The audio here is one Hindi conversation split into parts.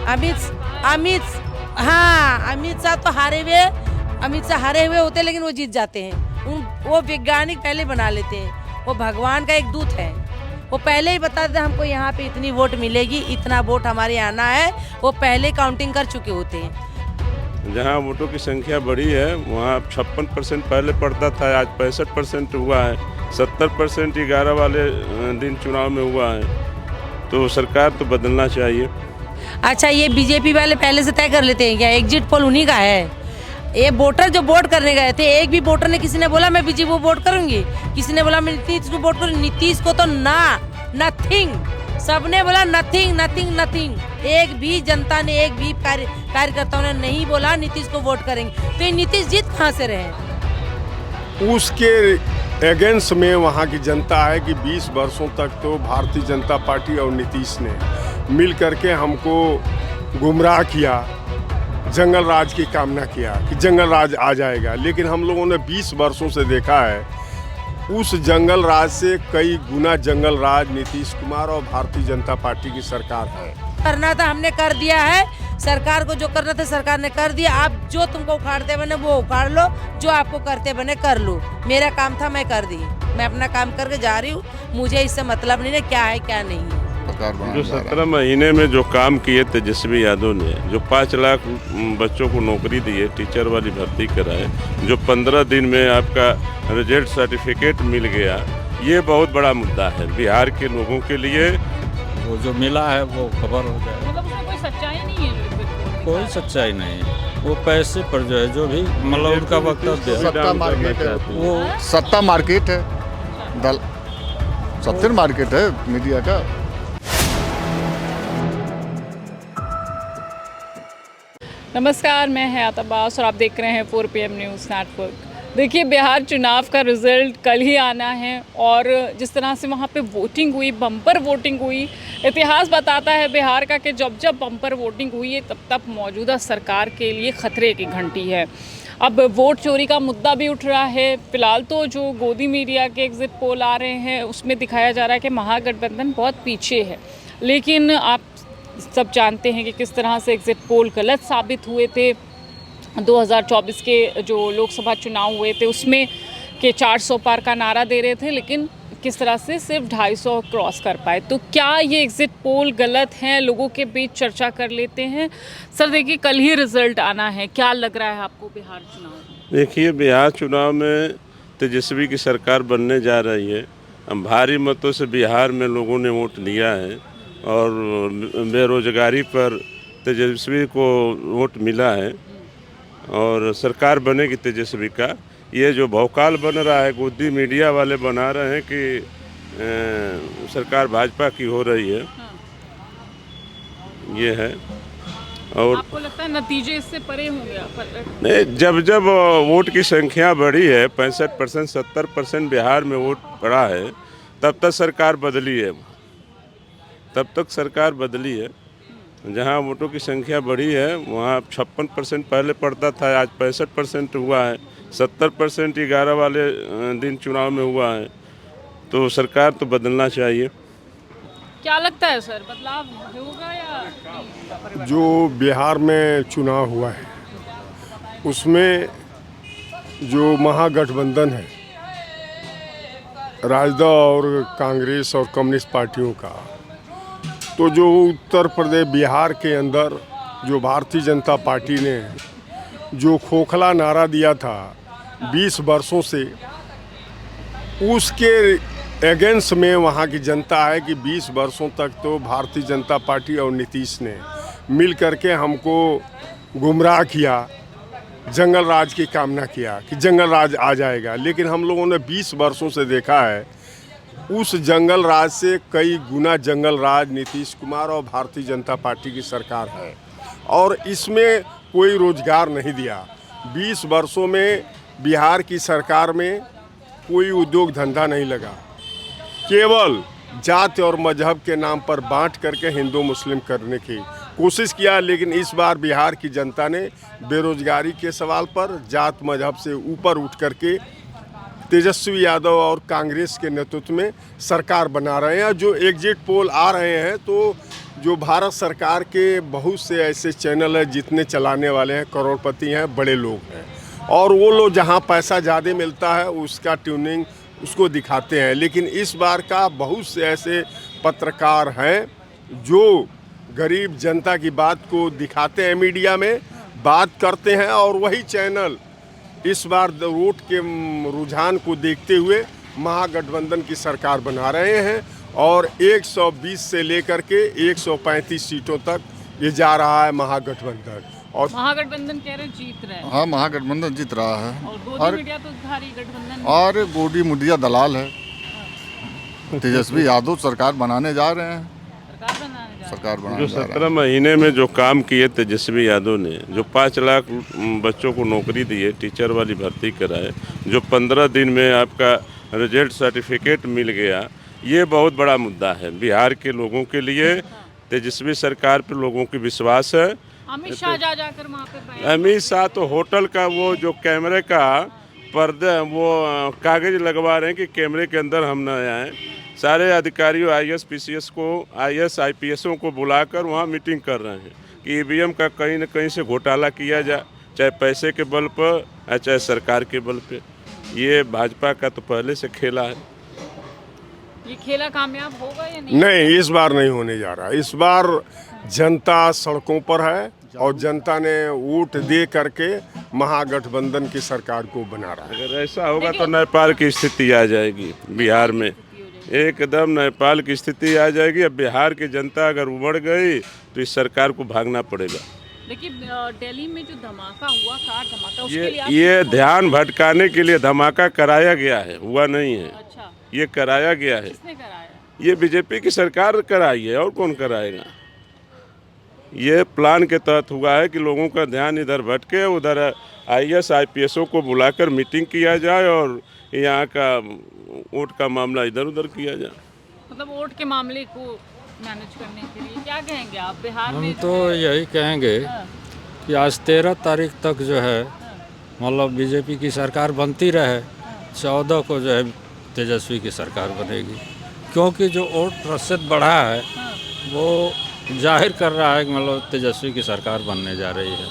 अमित शाह तो अमित शाह हारे हुए होते, लेकिन वो जीत जाते हैं। वो वैज्ञानिक पहले बना लेते हैं, वो भगवान का एक दूत है। वो पहले ही बता देते हमको यहाँ पे इतनी वोट मिलेगी, इतना वोट हमारे यहाँ आना है, वो पहले काउंटिंग कर चुके होते हैं। जहाँ वोटों की संख्या बढ़ी है वहाँ 56% पहले पड़ता था, आज 65% हुआ है। 70% 11 वाले दिन चुनाव में हुआ है। तो सरकार तो बदलना चाहिए। अच्छा, ये बीजेपी वाले पहले से तय कर लेते हैं क्या? एग्जिट पोल उन्हीं का है। ये वोटर जो वोट करने गए थे, एक भी वोटर ने, किसी ने बोला मैं बीजेपी को वोट करूंगी, किसी ने बोला मैं नीतीश को वोट करूंगी। नीतीश को तो नथिंग, सबने बोला नथिंग नथिंग नथिंग। एक भी जनता ने, एक भी कार्यकर्ताओं ने नहीं बोला नीतीश को वोट करेंगे। तो ये नीतीश जीत कहाँ से रहे? उसके अगेंस्ट में वहाँ की जनता है कि 20 वर्षों तक तो भारतीय जनता पार्टी और नीतीश ने मिल करके हमको गुमराह किया, जंगल राज की कामना किया कि जंगल राज आ जाएगा। लेकिन हम लोगों ने 20 वर्षों से देखा है उस जंगल राज से कई गुना जंगल राज नीतीश कुमार और भारतीय जनता पार्टी की सरकार है। करना था हमने कर दिया है, सरकार को जो करना था सरकार ने कर दिया। आप जो तुमको उखाड़ते बने वो उखाड़ लो, जो आपको करते बने कर लो। मेरा काम था, मैं कर दी, मैं अपना काम करके जा रही हूँ। मुझे इससे मतलब नहीं है क्या है क्या नहीं है। जो 17 महीने में जो काम किए तेजस्वी यादव ने, जो 5 लाख बच्चों को नौकरी दी है, टीचर वाली भर्ती कराए, जो 15 दिन में आपका रिजल्ट सर्टिफिकेट मिल गया, ये बहुत बड़ा मुद्दा है बिहार के लोगों के लिए। वो जो मिला है वो खबर हो जाए। मतलब उसमें कोई सच्चाई नहीं है? कोई सच्चाई नहीं है, वो पैसे पर जो है, जो भी मतलब उनका वक्तव्य है। सत्ता मार्केट है, वो सत्ता मार्केट है, सत्तर मार्केट है मीडिया का। नमस्कार, मैं हयात अब्बास और आप देख रहे हैं 4 PM न्यूज़ नेटवर्क। देखिए, बिहार चुनाव का रिज़ल्ट कल ही आना है और जिस तरह से वहाँ पे वोटिंग हुई, बम्पर वोटिंग हुई, इतिहास बताता है बिहार का कि जब जब बम्पर वोटिंग हुई है तब तब मौजूदा सरकार के लिए ख़तरे की घंटी है। अब वोट चोरी का मुद्दा भी उठ रहा है। फ़िलहाल तो जो गोदी मीडिया के एग्ज़िट पोल आ रहे हैं उसमें दिखाया जा रहा है कि महागठबंधन बहुत पीछे है, लेकिन आप सब जानते हैं कि किस तरह से एग्ज़िट पोल गलत साबित हुए थे। 2024 के जो लोकसभा चुनाव हुए थे उसमें के 400 पार का नारा दे रहे थे, लेकिन किस तरह से सिर्फ 250 क्रॉस कर पाए। तो क्या ये एग्ज़िट पोल गलत हैं? लोगों के बीच चर्चा कर लेते हैं। सर देखिए, कल ही रिज़ल्ट आना है, क्या लग रहा है आपको बिहार चुनाव में? देखिए, बिहार चुनाव में तेजस्वी की सरकार बनने जा रही है। भारी मतों से बिहार में लोगों ने वोट लिया है और बेरोजगारी पर तेजस्वी को वोट मिला है और सरकार बनेगी तेजस्वी का। ये जो भौकाल बन रहा है, गोदी मीडिया वाले बना रहे हैं कि सरकार भाजपा की हो रही है, ये है। और आपको लगता है नतीजे इससे परे होंगे? नहीं, जब जब वोट की संख्या बढ़ी है, 65% 70% बिहार में वोट पड़ा है, तब तक सरकार बदली है, तब तक सरकार बदली है। जहाँ वोटों की संख्या बढ़ी है वहाँ 56% पहले पड़ता था, आज 65% हुआ है। 70% 11 वाले दिन चुनाव में हुआ है। तो सरकार तो बदलना चाहिए। क्या लगता है सर, बदलाव होगा या? जो बिहार में चुनाव हुआ है उसमें जो महागठबंधन है राजद और कांग्रेस और कम्युनिस्ट पार्टियों का, तो जो उत्तर प्रदेश बिहार के अंदर जो भारतीय जनता पार्टी ने जो खोखला नारा दिया था 20 वर्षों से, उसके अगेंस्ट में वहाँ की जनता है कि 20 वर्षों तक तो भारतीय जनता पार्टी और नीतीश ने मिल करके हमको गुमराह किया, जंगल राज की कामना किया कि जंगल राज आ जाएगा। लेकिन हम लोगों ने 20 वर्षों से देखा है उस जंगल राज से कई गुना जंगल राज नीतीश कुमार और भारतीय जनता पार्टी की सरकार है और इसमें कोई रोजगार नहीं दिया। 20 वर्षों में बिहार की सरकार में कोई उद्योग धंधा नहीं लगा, केवल जाति और मजहब के नाम पर बांट करके हिंदू मुस्लिम करने की कोशिश किया। लेकिन इस बार बिहार की जनता ने बेरोजगारी के सवाल पर जात मजहब से ऊपर उठ करके तेजस्वी यादव और कांग्रेस के नेतृत्व में सरकार बना रहे हैं। जो एग्जिट पोल आ रहे हैं तो जो भारत सरकार के बहुत से ऐसे चैनल हैं जितने चलाने वाले हैं करोड़पति हैं, बड़े लोग हैं, और वो लोग जहां पैसा ज़्यादा मिलता है उसका ट्यूनिंग उसको दिखाते हैं। लेकिन इस बार का बहुत से ऐसे पत्रकार हैं जो गरीब जनता की बात को दिखाते हैं, मीडिया में बात करते हैं, और वही चैनल इस बार वोट के रुझान को देखते हुए महागठबंधन की सरकार बना रहे हैं और 120 से लेकर के 135 सीटों तक ये जा रहा है महागठबंधन। और महागठबंधन कह रहे जीत रहे हैं हाँ, महागठबंधन जीत रहा है। और गोदी मीडिया तो भारी गठबंधन और गोदी मीडिया दलाल है। तेजस्वी यादव सरकार बनाने जा रहे हैं। सरकार जो बनाने जा रहे 17 महीने में जो काम किए तेजस्वी यादव ने, जो 5 लाख बच्चों को नौकरी दिए, टीचर वाली भर्ती कराए, जो 15 दिन में आपका रिजल्ट सर्टिफिकेट मिल गया, ये बहुत बड़ा मुद्दा है बिहार के लोगों के लिए। तेजस्वी सरकार पर लोगों की विश्वास है। अमित शाह जाकर वहाँ पे अमित शाह तो होटल का वो जो कैमरे का पर्दा वो कागज लगवा रहे हैं कि कैमरे के अंदर हम न आएँ। सारे अधिकारियों IAS PCS को, IAS IPSों को बुलाकर वहाँ मीटिंग कर रहे हैं कि EVM का कहीं न कहीं से घोटाला किया जाए, चाहे पैसे के बल पर चाहे सरकार के बल पे। ये भाजपा का तो पहले से खेला है। ये खेला कामयाब होगा या नहीं? नहीं, इस बार नहीं होने जा रहा। इस बार जनता सड़कों पर है और जनता ने वोट दे करके महागठबंधन की सरकार को बना रहा है। अगर ऐसा होगा तो नेपाल की स्थिति आ जाएगी बिहार में, एकदम नेपाल की स्थिति आ जाएगी। अब बिहार की जनता अगर उमड़ गई तो इस सरकार को भागना पड़ेगा। लेकिन दिल्ली में जो धमाका हुआ, कार धमाका, उसके लिए ये ध्यान भटकाने के लिए धमाका कराया गया है, हुआ नहीं है। अच्छा, ये कराया गया है। किसने कराया? ये बीजेपी की सरकार कराई है, और कौन कराएगा। ये प्लान के तहत हुआ है कि लोगों का ध्यान इधर भटके, उधर IAS IPSों को बुलाकर मीटिंग किया जाए और यहाँ का वोट का मामला इधर उधर किया जाए। मतलब वोट के मामले को मैनेज करने के लिए क्या कहेंगे आप? बिहार हम में तो यही कहेंगे कि आज 13 तारीख तक जो है मतलब बीजेपी की सरकार बनती रहे, 14 को जो है तेजस्वी की सरकार बनेगी, क्योंकि जो वोट प्रतिशत बढ़ा है वो जाहिर कर रहा है कि मतलब तेजस्वी की सरकार बनने जा रही है।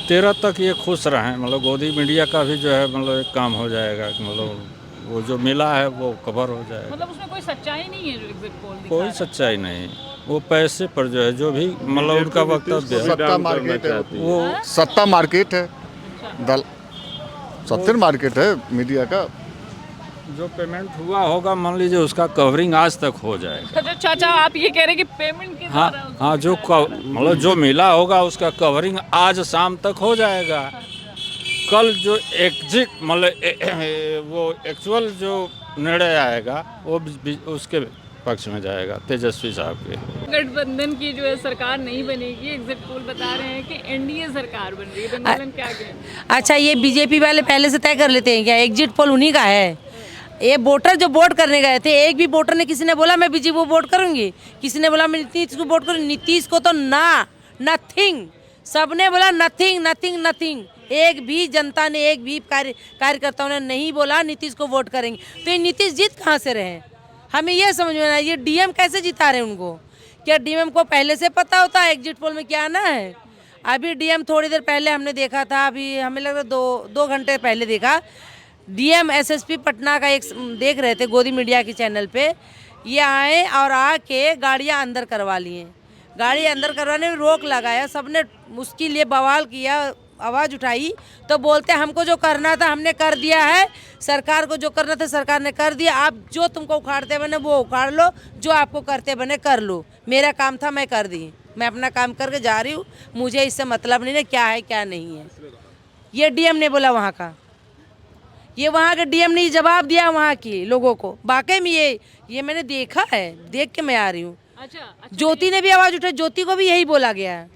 13 तक ये खुश रहें, मतलब गोदी मीडिया का भी जो है मतलब एक काम हो जाएगा, मतलब वो जो मिला है वो कवर हो जाएगा। मतलब उसमें कोई सच्चाई नहीं है जो एग्जिट पोल दिखा कोई रहा है। सच्चाई नहीं, वो पैसे पर जो है जो भी मतलब उनका वक्तव्य है सत्ता मार्केट है, वो सत्ता मार्केट है, दल सत्तर मार्केट है मीडिया का। जो पेमेंट हुआ होगा मान लीजिए उसका कवरिंग आज तक हो जाएगा। अच्छा चाचा, आप ये कह रहे हैं कि पेमेंट के हाँ द्वारा हाँ, जो मतलब जो मिला होगा उसका कवरिंग आज शाम तक हो जाएगा। कल जो एग्जिट मतलब वो एक्चुअल जो निर्णय आएगा वो उसके पक्ष में जाएगा, तेजस्वी साहब के। गठबंधन की जो है सरकार नहीं बनेगी, एग्जिट पोल बता रहे हैं कि NDA सरकार बन रही है। बंगाल में क्या कहें? अच्छा, ये बीजेपी वाले पहले से तय कर लेते हैं क्या? एग्जिट पोल उन्हीं का है। ये वोटर जो वोट करने गए थे, एक भी वोटर ने, किसी ने बोला मैं बीजेपी को वोट करूंगी, किसी ने बोला मैं नीतीश को वोट करूंगी। नीतीश को तो नथिंग, सबने बोला नथिंग नथिंग नथिंग। एक भी जनता ने, एक भी कार्यकर्ताओं ने नहीं बोला नीतीश को वोट करेंगे। तो ये नीतीश जीत कहाँ से रहे? हमें ये समझ में नहीं, ये DM कैसे जिता रहे हैं उनको? क्या DM को पहले से पता होता है एग्जिट पोल में क्या आना है? अभी DM थोड़ी देर पहले हमने देखा था, अभी हमें लग रहा 2 घंटे पहले देखा, DM SSP पटना का एक देख रहे थे गोदी मीडिया के चैनल पे। ये आए और आके गाड़ियाँ अंदर करवा लिए, गाड़ी अंदर करवाने में रोक लगाया, सबने उसके लिए बवाल किया, आवाज़ उठाई। तो बोलते हमको जो करना था हमने कर दिया है, सरकार को जो करना था सरकार ने कर दिया, आप जो तुमको उखाड़ते बने वो उखाड़ लो, जो आपको करते बने कर लो, मेरा काम था मैं कर दी, मैं अपना काम करके जा रही हूँ, मुझे इससे मतलब नहीं है क्या है क्या नहीं है। ये DM ने बोला वहाँ का, ये वहाँ के DM ने जवाब दिया वहाँ के लोगों को। वाकई में ये मैंने देखा है, देख के मैं आ रही हूँ। अच्छा, ज्योति ने भी आवाज़ उठाई, ज्योति को भी यही बोला गया है,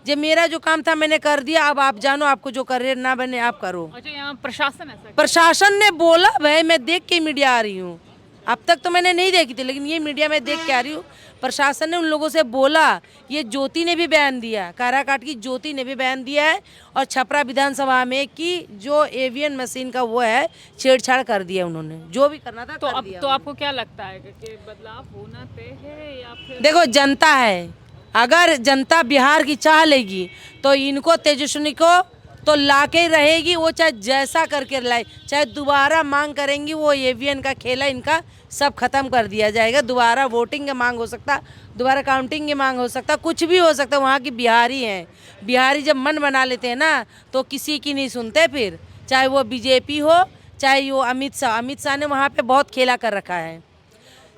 जब मेरा जो काम था मैंने कर दिया, अब आप जानो, आपको जो करे ना बने आप करो। अच्छा, यहाँ प्रशासन ऐसा प्रशासन ने बोला, भाई मैं देख के मीडिया आ रही हूँ, अब तक तो मैंने नहीं देखी थी, लेकिन ये मीडिया में देख के आ रही हूँ। प्रशासन ने उन लोगों से बोला, ये ज्योति ने भी बयान दिया, काराकाट की ज्योति ने भी बयान दिया है और छपरा विधानसभा में कि जो एवीएन मशीन का वो है छेड़छाड़ कर दिया उन्होंने, जो भी करना था तो कर अब दिया। तो आपको क्या लगता है कि बदलाव होना तय है या फिर देखो जनता है, अगर जनता बिहार की चाह लेगी तो इनको तेजस्विनी को तो लाके रहेगी, वो चाहे जैसा करके लाए, चाहे दोबारा मांग करेंगी, वो एवीएन का खेला इनका सब खत्म कर दिया जाएगा। दोबारा वोटिंग की मांग हो सकता, दोबारा काउंटिंग की मांग हो सकता, कुछ भी हो सकता। वहाँ की बिहारी हैं, बिहारी जब मन बना लेते हैं ना तो किसी की नहीं सुनते फिर, चाहे वो बीजेपी हो चाहे वो अमित शाह ने वहाँ पे बहुत खेला कर रखा है।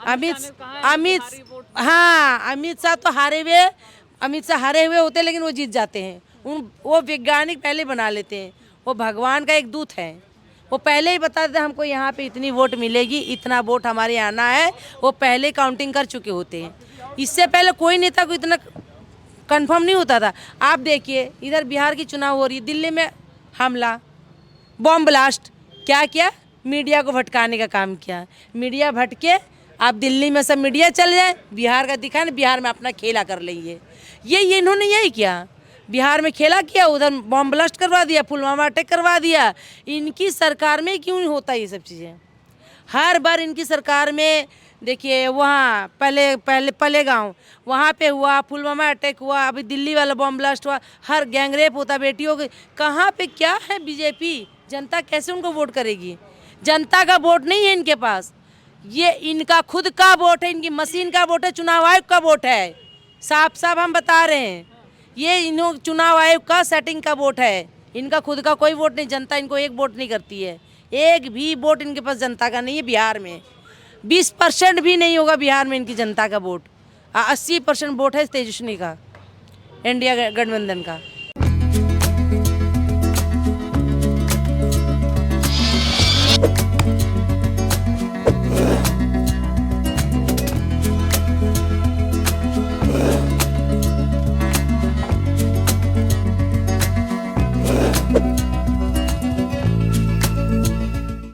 अमित शाह तो अमित शाह हारे हुए होते लेकिन वो जीत जाते हैं। वो वैज्ञानिक पहले बना लेते हैं, वो भगवान का एक दूत है, वो पहले ही बता देते हमको यहाँ पे इतनी वोट मिलेगी, इतना वोट हमारे यहाँ आना है, वो पहले काउंटिंग कर चुके होते हैं। इससे पहले कोई नेता को इतना कंफर्म नहीं होता था। आप देखिए इधर बिहार की चुनाव हो रही है, दिल्ली में हमला, बॉम्ब ब्लास्ट, क्या किया? मीडिया को भटकाने का काम किया। मीडिया भटके, आप दिल्ली में सब मीडिया चल जाए, बिहार का दिखा ना, बिहार में अपना खेला कर लेंगे। ये इन्होंने यही किया, बिहार में खेला किया, उधर बॉम्ब ब्लास्ट करवा दिया, पुलवामा अटैक करवा दिया। इनकी सरकार में क्यों नहीं होता ये सब चीज़ें? हर बार इनकी सरकार में देखिए, वहाँ पहले पलेगांव वहाँ पे हुआ, पुलवामा अटैक हुआ, अभी दिल्ली वाला बॉम्ब ब्लास्ट हुआ, हर गैंगरेप होता बेटियों के। कहाँ पे क्या है बीजेपी? जनता कैसे उनको वोट करेगी? जनता का वोट नहीं है इनके पास, ये इनका खुद का वोट है, इनकी मशीन का वोट है, चुनाव आयोग का वोट है। साफ साफ हम बता रहे हैं, ये इन्हों चुनाव आयोग का सेटिंग का वोट है, इनका खुद का कोई वोट नहीं। जनता इनको एक वोट नहीं करती है, एक भी वोट इनके पास जनता का नहीं है। बिहार में 20% भी नहीं होगा बिहार में इनकी जनता का वोट। 80% वोट है तेजस्विनी का, इंडिया गठबंधन का।